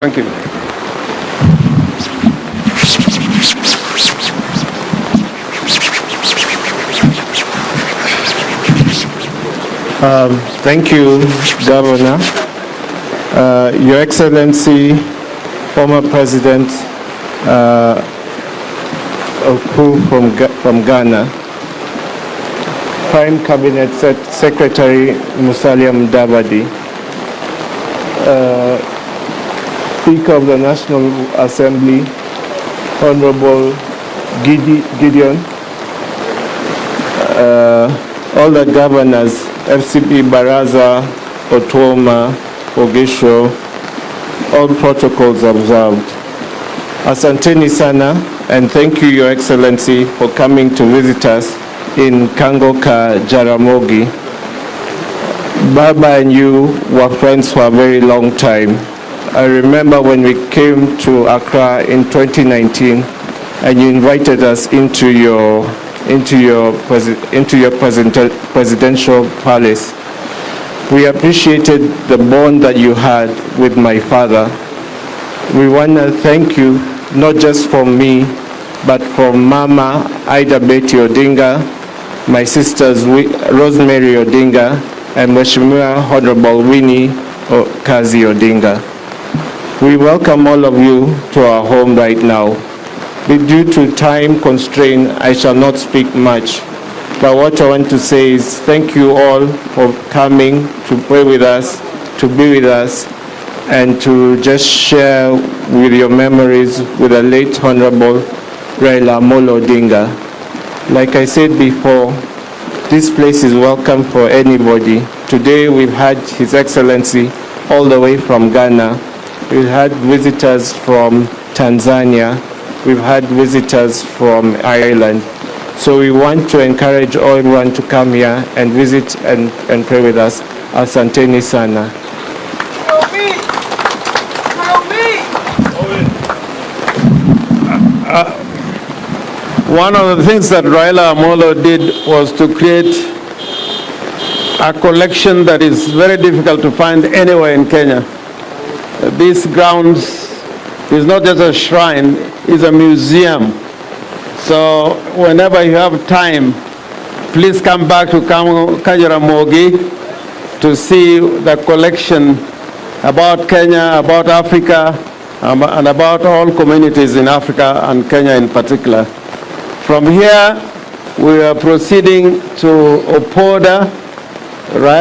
Thank you. Thank you, Governor. Your Excellency, former President Oku from Ghana, Prime Cabinet Secretary Musalia Mudavadi, Speaker of the National Assembly, Honorable Gideon, all the governors, FCP Baraza, Otuoma, Ogisho, all protocols observed. Asanteni sana, and thank you, Your Excellency, for coming to visit us in Kangoka, Jaramogi. Baba and you were friends for a very long time. I remember when we came to Accra in 2019, and you invited us into your presidential palace. We appreciated the bond that you had with my father. We want to thank you, not just from me, but from Mama Ida Betty Odinga, my sisters Rosemary Odinga, and Mheshimiwa Honorable Winnie Kazi Odinga. We welcome all of you to our home right now. Due to time constraint, I shall not speak much. But what I want to say is thank you all for coming to pray with us, to be with us, and to just share with your memories with the late Honorable Raila Amolo Odinga. Like I said before, this place is welcome for anybody. Today we've had His Excellency all the way from Ghana. We've had visitors from Tanzania. We've had visitors from Ireland. So we want to encourage everyone to come here and visit and pray with us. Asanteni sana. One of the things that Raila Amolo did was to create a collection that is very difficult to find anywhere in Kenya. These grounds is not just a shrine, it's a museum. So whenever you have time, please come back to Jaramogi to see the collection about Kenya, about Africa, and about all communities in Africa and Kenya in particular. From here, we are proceeding to Opoda, right?